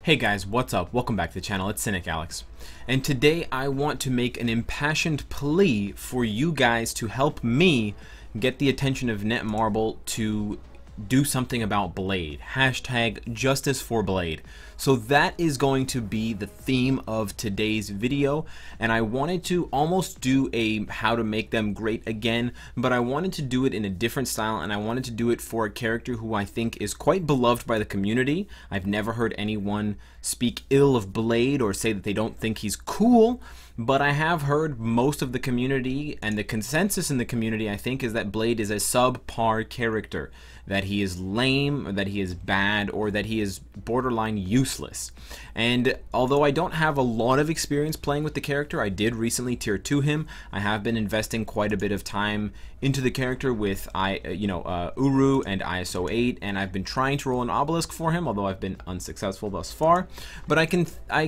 Hey guys, what's up? Welcome back to the channel. It's Cynicalex. And today I want to make an impassioned plea for you guys to help me get the attention of Netmarble to do something about Blade. Hashtag justice for Blade. So that is going to be the theme of today's video, and I wanted to almost do a how to make them great again, but I wanted to do it in a different style, and I wanted to do it for a character who I think is quite beloved by the community. I've never heard anyone speak ill of Blade or say that they don't think he's cool, but I have heard most of the community, and the consensus in the community, I think, is that Blade is a subpar character, that he is lame, or that he is bad, or that he is borderline useless. And although I don't have a lot of experience playing with the character, I did recently tier 2 him. I have been investing quite a bit of time into the character with Uru and ISO 8, and I've been trying to roll an obelisk for him, although I've been unsuccessful thus far. But I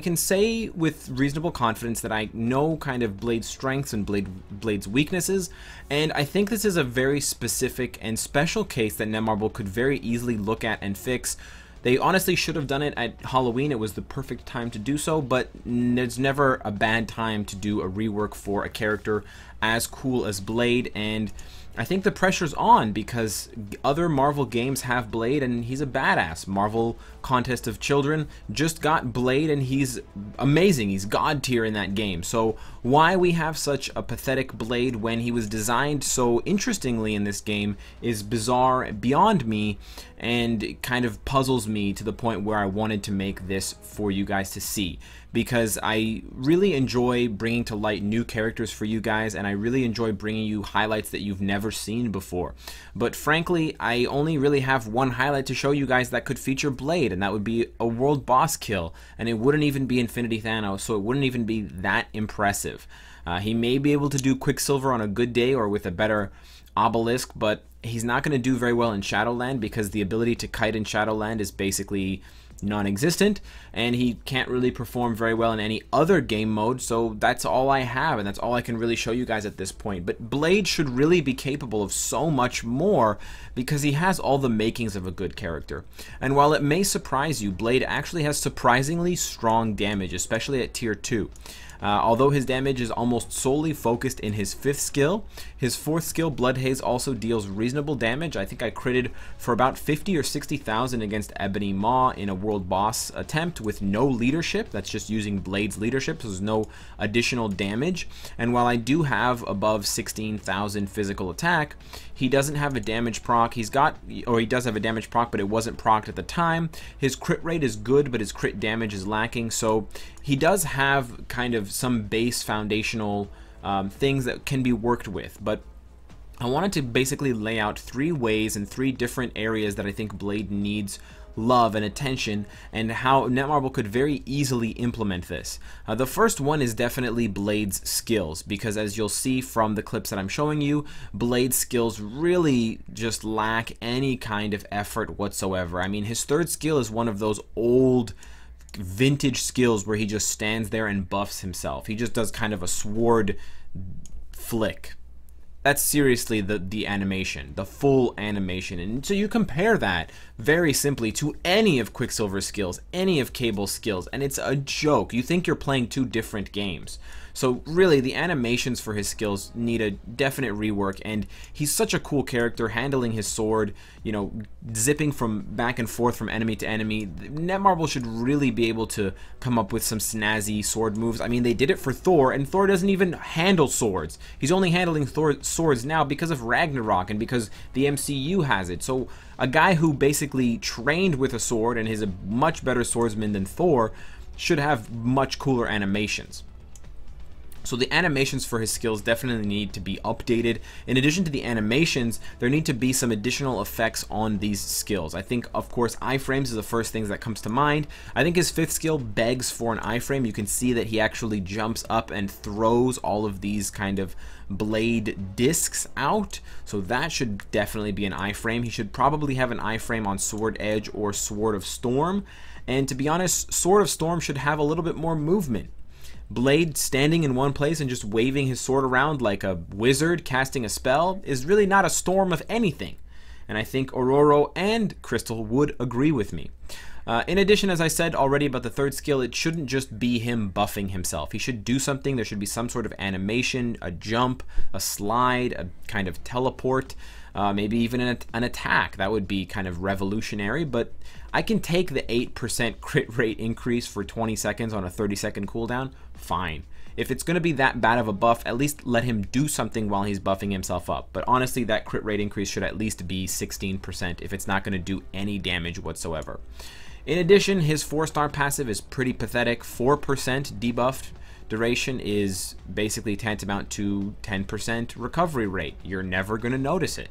can say with reasonable confidence that I know kind of Blade's strengths and Blade's weaknesses, and I think this is a very specific and special case that Netmarble could very easily look at and fix. They honestly should have done it at Halloween. It was the perfect time to do so, but it's never a bad time to do a rework for a character as cool as Blade, and I think the pressure's on because other Marvel games have Blade and he's a badass. Marvel Contest of Children just got Blade and he's amazing. He's god tier in that game. So why we have such a pathetic Blade when he was designed so interestingly in this game is bizarre beyond me, and it kind of puzzles me to the point where I wanted to make this for you guys to see, because I really enjoy bringing to light new characters for you guys, and I really enjoy bringing you highlights that you've never seen before. But frankly, I only really have one highlight to show you guys that could feature Blade, and that would be a world boss kill, and it wouldn't even be Infinity Thanos, so it wouldn't even be that impressive. He may be able to do Quicksilver on a good day or with a better obelisk, but he's not going to do very well in Shadowland because the ability to kite in Shadowland is basically non-existent, and he can't really perform very well in any other game mode, so that's all I have, and that's all I can really show you guys at this point. But Blade should really be capable of so much more because he has all the makings of a good character. And while it may surprise you, Blade actually has surprisingly strong damage, especially at tier 2. Although his damage is almost solely focused in his 5th skill, his 4th skill, Blood Haze, also deals reasonable damage. I think I critted for about 50 or 60,000 against Ebony Maw in a world boss attempt with no leadership. That's just using Blade's leadership, so there's no additional damage. And while I do have above 16,000 physical attack, he doesn't have a damage proc. He does have a damage proc, but it wasn't procced at the time. His crit rate is good, but his crit damage is lacking, so he does have kind of some base foundational things that can be worked with. But I wanted to basically lay out 3 ways and 3 different areas that I think Blade needs love and attention, and how Netmarble could very easily implement this. The first one is definitely Blade's skills, because as you'll see from the clips that I'm showing you, Blade's skills really just lack any kind of effort whatsoever. I mean, his 3rd skill is one of those old vintage skills where he just stands there and buffs himself. He just does kind of a sword flick. That's seriously the animation, the full animation. And so you compare that very simply to any of Quicksilver's skills, any of Cable's skills, and it's a joke. You think you're playing 2 different games. So really, the animations for his skills need a definite rework, and he's such a cool character, handling his sword, you know, zipping from back and forth from enemy to enemy. Netmarble should really be able to come up with some snazzy sword moves. I mean, they did it for Thor, and Thor doesn't even handle swords. He's only handling swords now because of Ragnarok and because the MCU has it. So a guy who basically trained with a sword and is a much better swordsman than Thor should have much cooler animations. So the animations for his skills definitely need to be updated. In addition to the animations, there need to be some additional effects on these skills. I think, of course, iframes is the first thing that comes to mind. I think his 5th skill begs for an iframe. You can see that he actually jumps up and throws all of these kind of blade discs out, so that should definitely be an iframe. He should probably have an iframe on Sword Edge or Sword of Storm, and to be honest, Sword of Storm should have a little bit more movement. Blade standing in one place and just waving his sword around like a wizard casting a spell is really not a storm of anything. And I think Aurora and Crystal would agree with me. In addition, as I said already about the third skill, it shouldn't just be him buffing himself. He should do something. There should be some sort of animation, a jump, a slide, a kind of teleport, maybe even an attack. That would be kind of revolutionary, but I can take the 8% crit rate increase for 20 seconds on a 30-second cooldown. Fine. If it's going to be that bad of a buff, at least let him do something while he's buffing himself up. But honestly, that crit rate increase should at least be 16% if it's not going to do any damage whatsoever. In addition, his 4-star passive is pretty pathetic. 4% debuffed duration is basically tantamount to 10% recovery rate. You're never going to notice it.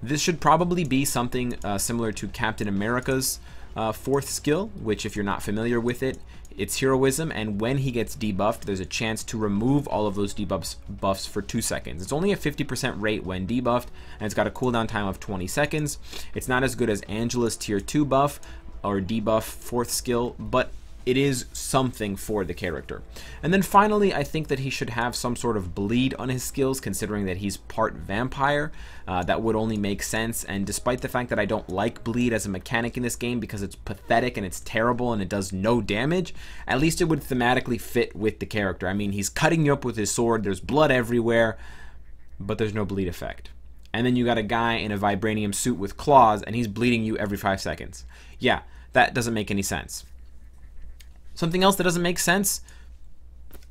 This should probably be something similar to Captain America's 4th skill, which if you're not familiar with it, it's heroism, and when he gets debuffed, there's a chance to remove all of those buffs for 2 seconds. It's only a 50% rate when debuffed, and it's got a cooldown time of 20 seconds. It's not as good as Angela's tier 2 buff or debuff 4th skill, but it is something for the character. And then finally, I think that he should have some sort of bleed on his skills, considering that he's part vampire. That would only make sense, and despite the fact that I don't like bleed as a mechanic in this game because it's pathetic and it's terrible and it does no damage, at least it would thematically fit with the character. I mean, he's cutting you up with his sword, there's blood everywhere, but there's no bleed effect. And then you got a guy in a vibranium suit with claws and he's bleeding you every 5 seconds. Yeah, that doesn't make any sense. Something else that doesn't make sense,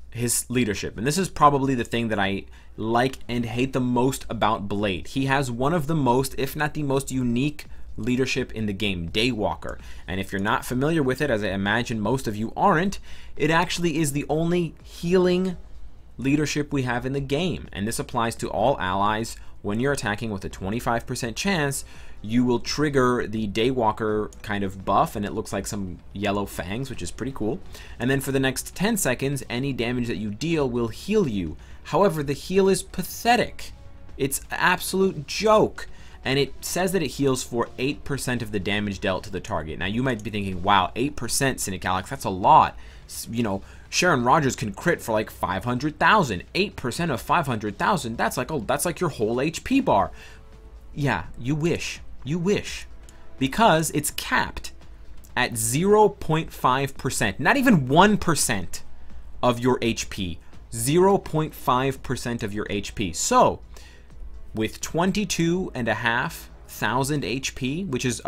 his leadership. And this is probably the thing that I like and hate the most about Blade. He has one of the most, if not the most unique leadership in the game, Daywalker. And if you're not familiar with it, as I imagine most of you aren't, it actually is the only healing leadership we have in the game. And this applies to all allies. When you're attacking with a 25% chance, you will trigger the Daywalker kind of buff, and it looks like some yellow fangs, which is pretty cool. And then for the next 10 seconds, any damage that you deal will heal you. However, the heal is pathetic. It's an absolute joke. And it says that it heals for 8% of the damage dealt to the target. Now, you might be thinking, wow, 8%, Cynicalex, that's a lot. You know, Sharon Rogers can crit for like 500,000. 8% of 500,000, that's like your whole HP bar. Yeah, you wish. You wish. Because it's capped at 0.5%. Not even 1% of your HP. 0.5% of your HP. So, with 22,500 HP, which is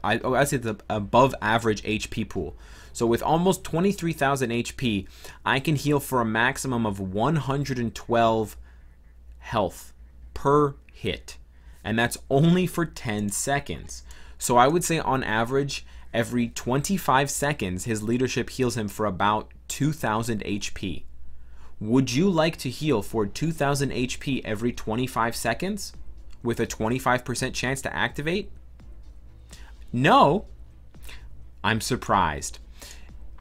I'd say the above average HP pool. So with almost 23,000 HP, I can heal for a maximum of 112 health per hit. And that's only for 10 seconds. So I would say on average, every 25 seconds, his leadership heals him for about 2,000 HP. Would you like to heal for 2,000 HP every 25 seconds with a 25% chance to activate? No. I'm surprised.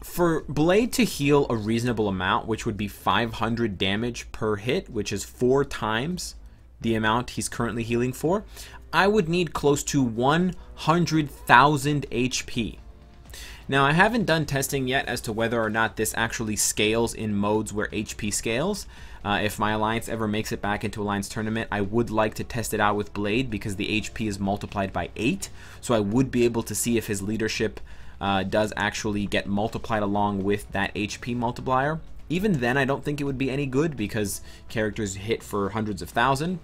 For Blade to heal a reasonable amount, which would be 500 damage per hit, which is 4 times the amount he's currently healing for, I would need close to 100,000 HP. Now, I haven't done testing yet as to whether or not this actually scales in modes where HP scales. If my alliance ever makes it back into Alliance Tournament, I would like to test it out with Blade because the HP is multiplied by 8. So I would be able to see if his leadership does actually get multiplied along with that HP multiplier. Even then, I don't think it would be any good because characters hit for hundreds of thousands.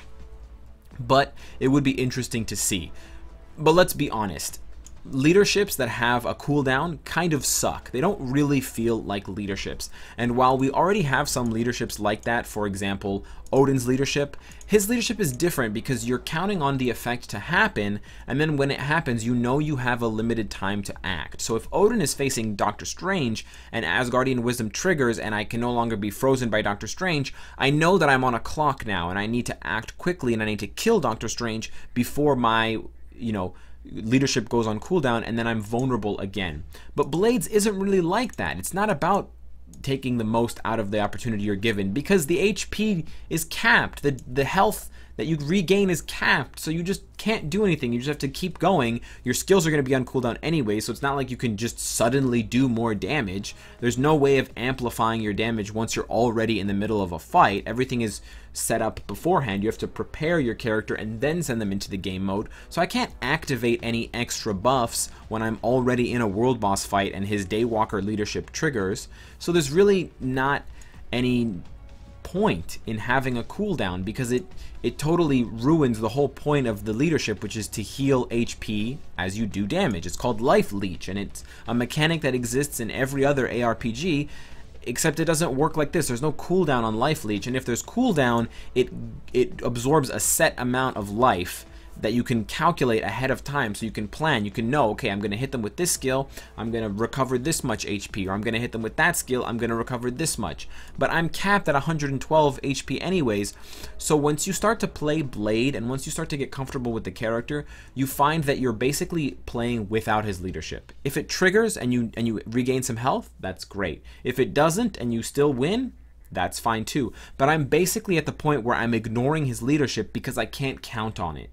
But it would be interesting to see. But let's be honest. Leaderships that have a cooldown kind of suck. They don't really feel like leaderships. And while we already have some leaderships like that, for example, Odin's leadership, his leadership is different because you're counting on the effect to happen, and then when it happens, you know you have a limited time to act. So if Odin is facing Doctor Strange and Asgardian Wisdom triggers and I can no longer be frozen by Doctor Strange, I know that I'm on a clock now and I need to act quickly and I need to kill Doctor Strange before my, leadership goes on cooldown, and then I'm vulnerable again. But Blades isn't really like that. It's not about taking the most out of the opportunity you're given because the HP is capped. The health that you regain is capped, so you just can't do anything. You just have to keep going. Your skills are going to be on cooldown anyway, so it's not like you can just suddenly do more damage. There's no way of amplifying your damage once you're already in the middle of a fight. Everything is set up beforehand. You have to prepare your character and then send them into the game mode. So I can't activate any extra buffs when I'm already in a world boss fight and his Daywalker leadership triggers. So there's really not any point in having a cooldown, because it totally ruins the whole point of the leadership, which is to heal HP as you do damage. It's called Life Leech, and it's a mechanic that exists in every other ARPG, except it doesn't work like this. There's no cooldown on Life Leech, and if there's cooldown, it absorbs a set amount of life that you can calculate ahead of time, so you can plan. You can know, okay, I'm going to hit them with this skill, I'm going to recover this much HP, or I'm going to hit them with that skill, I'm going to recover this much. But I'm capped at 112 HP anyways, so once you start to play Blade, and once you start to get comfortable with the character, you find that you're basically playing without his leadership. If it triggers and you regain some health, that's great. If it doesn't and you still win, that's fine too. But I'm basically at the point where I'm ignoring his leadership because I can't count on it.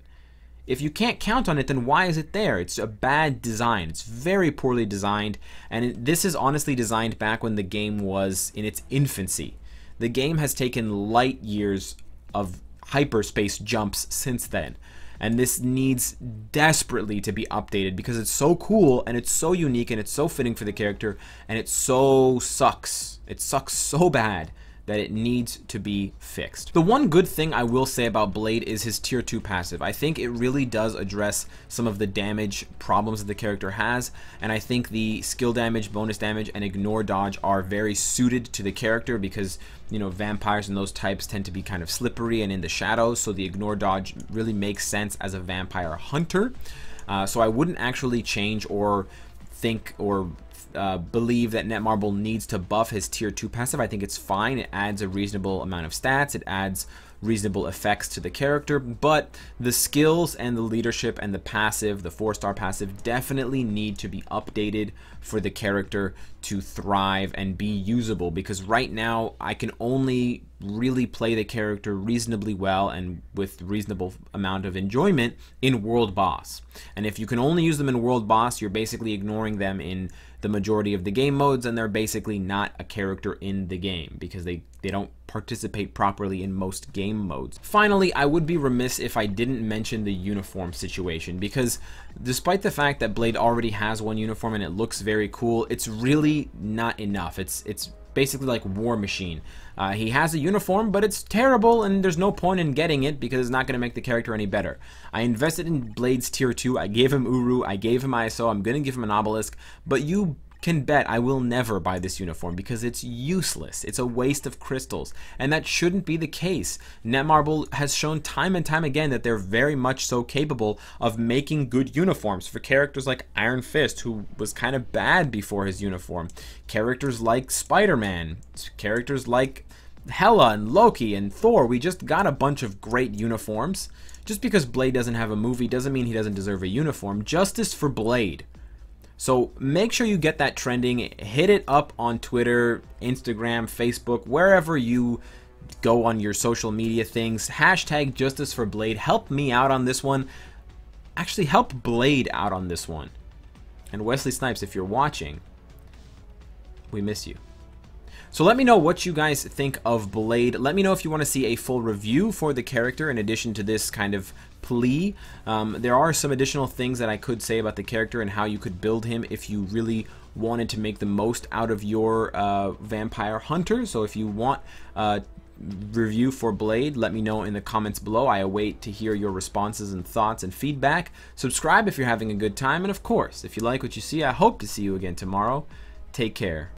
If you can't count on it, then why is it there? It's a bad design. It's very poorly designed, and this is honestly designed back when the game was in its infancy. The game has taken light years of hyperspace jumps since then, and this needs desperately to be updated because it's so cool and it's so unique and it's so fitting for the character, and it so sucks. It sucks so bad that it needs to be fixed. The one good thing I will say about Blade is his tier 2 passive. I think it really does address some of the damage problems that the character has, and I think the skill damage, bonus damage, and ignore dodge are very suited to the character because, you know, vampires and those types tend to be kind of slippery and in the shadows, so the ignore dodge really makes sense as a vampire hunter. So I wouldn't actually change or think or believe that Netmarble needs to buff his tier 2 passive. I think it's fine. It adds a reasonable amount of stats. It adds reasonable effects to the character, but the skills and the leadership and the passive, the 4-star passive, definitely need to be updated for the character to thrive and be usable, because right now I can only really play the character reasonably well and with reasonable amount of enjoyment in World Boss. And if you can only use them in World Boss, you're basically ignoring them in the majority of the game modes, and they're basically not a character in the game because they don't participate properly in most game modes. Finally, I would be remiss if I didn't mention the uniform situation, because despite the fact that Blade already has one uniform and it looks very cool, it's really not enough. It's basically like War Machine. He has a uniform, but it's terrible, and there's no point in getting it because it's not going to make the character any better. I invested in Blade's tier 2. I gave him Uru. I gave him ISO. I'm going to give him an Obelisk, but you can bet I will never buy this uniform because it's useless. It's a waste of crystals, and that shouldn't be the case. Netmarble has shown time and time again that they're very much so capable of making good uniforms for characters like Iron Fist, who was kind of bad before his uniform, characters like Spider-Man, characters like Hela and Loki and Thor. We just got a bunch of great uniforms. Just because Blade doesn't have a movie doesn't mean he doesn't deserve a uniform. Justice for Blade. So make sure you get that trending. Hit it up on Twitter, Instagram, Facebook, wherever you go on your social media things. Hashtag Justice for Blade. Help me out on this one. Actually, help Blade out on this one. And Wesley Snipes, if you're watching, we miss you. So let me know what you guys think of Blade. Let me know if you want to see a full review for the character in addition to this kind of plea. There are some additional things that I could say about the character and how you could build him if you really wanted to make the most out of your vampire hunter. So if you want a review for Blade, let me know in the comments below. I await to hear your responses and thoughts and feedback. Subscribe if you're having a good time, and of course, if you like what you see, I hope to see you again tomorrow. Take care.